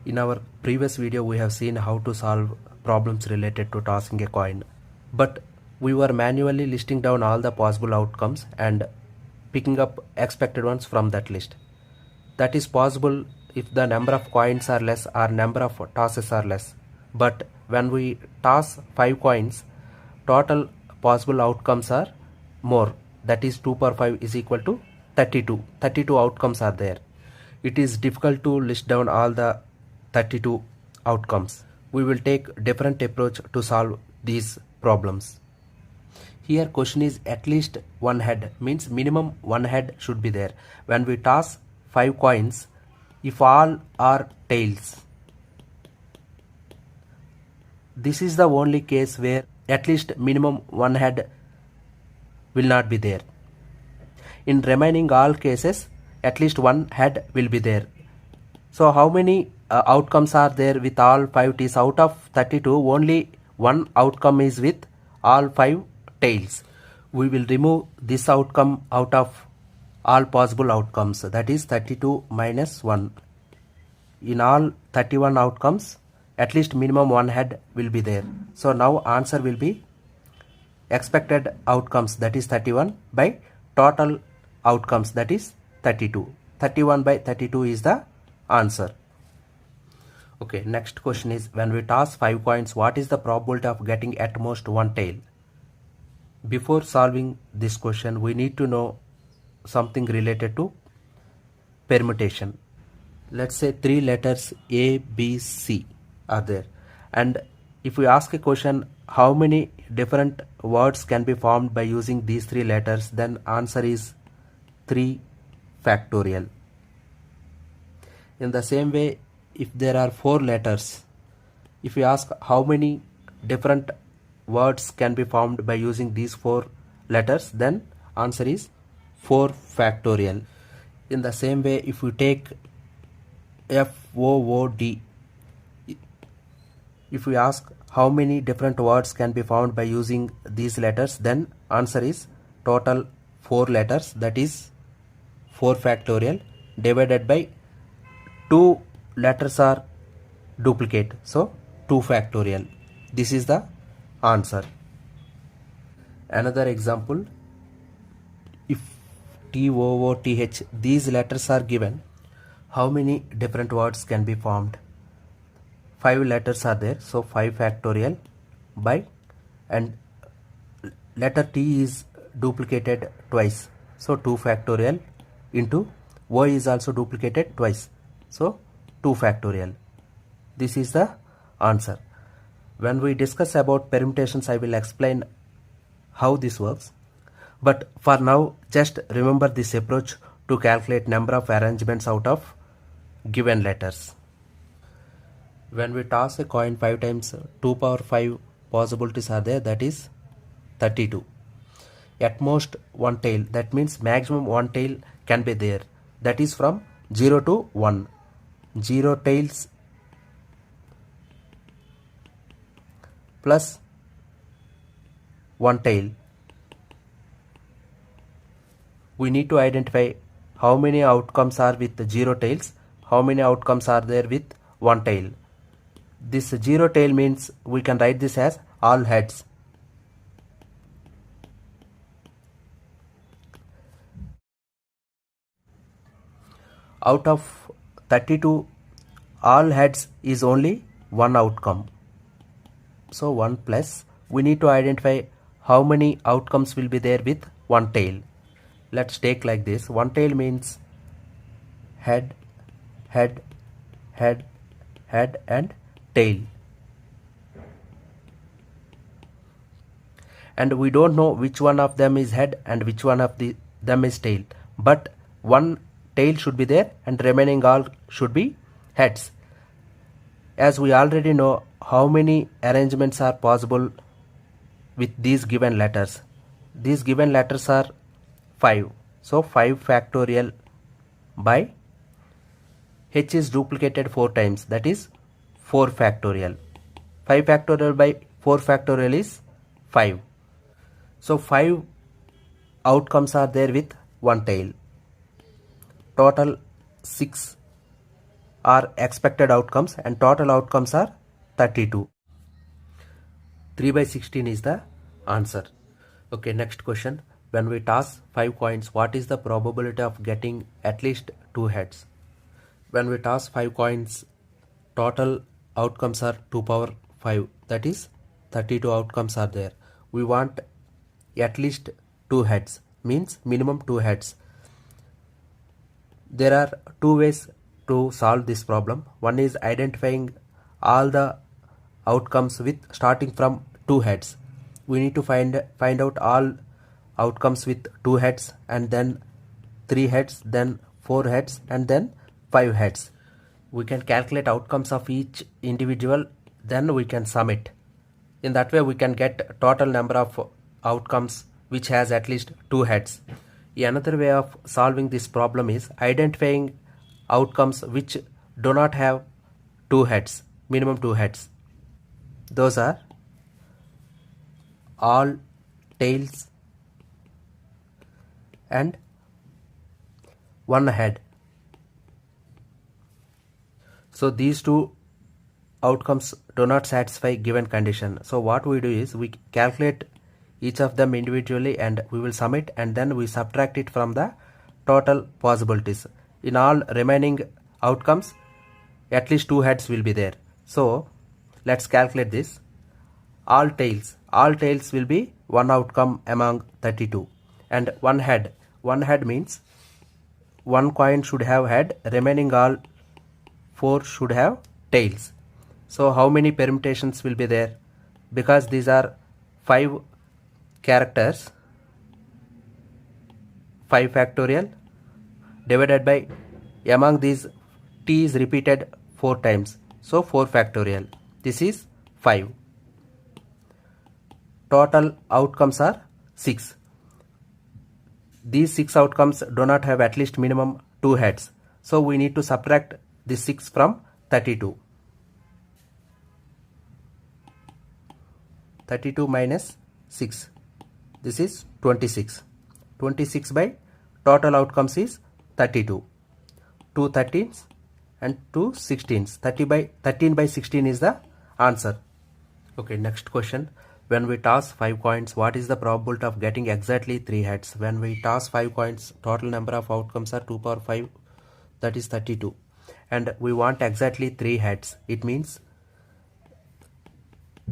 In our previous video, we have seen how to solve problems related to tossing a coin, but we were manually listing down all the possible outcomes and picking up expected ones from that list. That is possible if the number of coins are less or number of tosses are less. But when we toss 5 coins, total possible outcomes are more. That is 2 per 5 is equal to 32. 32 outcomes are there. It is difficult to list down all the 32 outcomes. We will take different approach to solve these problems. Here question is at least one head, means minimum one head should be there. When we toss 5 coins, if all are tails, this is the only case where at least minimum one head will not be there. In remaining all cases, at least one head will be there. So how many outcomes are there with all 5 T's? Out of 32, only one outcome is with all 5 tails. We will remove this outcome out of all possible outcomes, that is 32 minus 1. In all 31 outcomes, at least minimum one head will be there. So now answer will be expected outcomes, that is 31, by total outcomes, that is 32. 31 by 32 is the answer. Okay, next question is, when we toss 5 coins, what is the probability of getting at most one tail? Before solving this question, we need to know something related to permutation. Let's say 3 letters A, B, C are there, and if we ask a question how many different words can be formed by using these 3 letters, then answer is 3 factorial. In the same way, if there are 4 letters, if we ask how many different words can be formed by using these 4 letters, then answer is 4 factorial. In the same way, if we take FOOD, if we ask how many different words can be found by using these letters, then answer is total 4 letters, that is 4 factorial, divided by 2 letters are duplicate, so 2 factorial. This is the answer. Another example, if TOOTH, these letters are given, how many different words can be formed? 5 letters are there, so 5 factorial by, and letter T is duplicated twice, so 2 factorial into O is also duplicated twice, so 2 factorial. This is the answer. When we discuss about permutations, I will explain how this works, but for now just remember this approach to calculate number of arrangements out of given letters. When we toss a coin 5 times, 2 power 5 possibilities are there, that is 32. At most one tail, that means maximum one tail can be there, that is from 0 to 1. 0 tails plus 1 tail. We need to identify how many outcomes are with 0 tails, how many outcomes are there with 1 tail. This 0 tail means we can write this as all heads. Out of 32, all heads is only one outcome. So 1 plus, we need to identify how many outcomes will be there with 1 tail. Let's take like this. 1 tail means head, head, head, head and tail. And we don't know which one of them is head and which one of them is tail. But one tail should be there and remaining all should be heads. As we already know how many arrangements are possible with these given letters. These given letters are 5. So 5 factorial by H is duplicated 4 times, that is 4 factorial. 5 factorial by 4 factorial is 5. So 5 outcomes are there with 1 tail. Total 6 are expected outcomes and total outcomes are 32. 3 by 16 is the answer. Okay, next question. When we toss 5 coins, what is the probability of getting at least 2 heads? When we toss 5 coins, total outcomes are 2 power 5, that is 32 outcomes are there. We want at least 2 heads, means minimum 2 heads. There are two ways to solve this problem. One is identifying all the outcomes with starting from 2 heads. We need to find out all outcomes with 2 heads, and then 3 heads, then 4 heads, and then 5 heads. We can calculate outcomes of each individual, then we can sum it. In that way we can get total number of outcomes which has at least 2 heads. Another way of solving this problem is identifying outcomes which do not have 2 heads, minimum 2 heads. Those are all tails and 1 head. So these two outcomes do not satisfy given condition. So what we do is we calculate each of them individually and we will sum it, and then we subtract it from the total possibilities. In all remaining outcomes, at least 2 heads will be there. So let's calculate this. All tails will be 1 outcome among 32, and 1 head. 1 head means 1 coin should have head, remaining all 4 should have tails. So how many permutations will be there? Because these are 5 characters, 5 factorial divided by, among these t is repeated 4 times, so 4 factorial. This is 5. Total outcomes are 6. These 6 outcomes do not have at least minimum 2 heads. So we need to subtract this 6 from 32. 32 minus 6. This is 26. 26 by total outcomes is 32. 2 13s and 2 16s. 13 by 16 is the answer. Okay, next question. When we toss 5 coins, what is the probability of getting exactly 3 heads? When we toss 5 coins, total number of outcomes are 2 power 5, that is 32. And we want exactly 3 heads. It means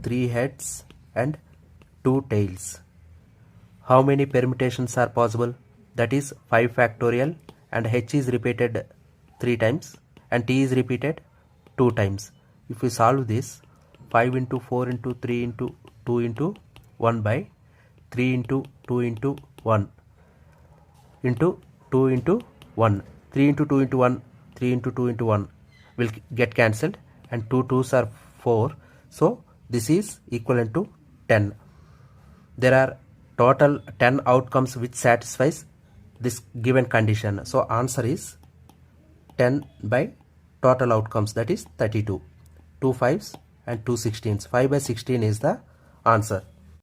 3 heads and 2 tails. How many permutations are possible? That is 5 factorial, and h is repeated 3 times and t is repeated 2 times. If we solve this, 5 into 4 into 3 into 2 into 1 by 3 into 2 into 1 into 2 into 1. 3 into 2 into 1, 3 into 2 into 1 will get cancelled, and 2 2s are 4. So this is equivalent to 10. There are total 10 outcomes which satisfies this given condition. So answer is 10 by total outcomes, that is 32. 2 5s and 2 16s. 5 by 16 is the answer.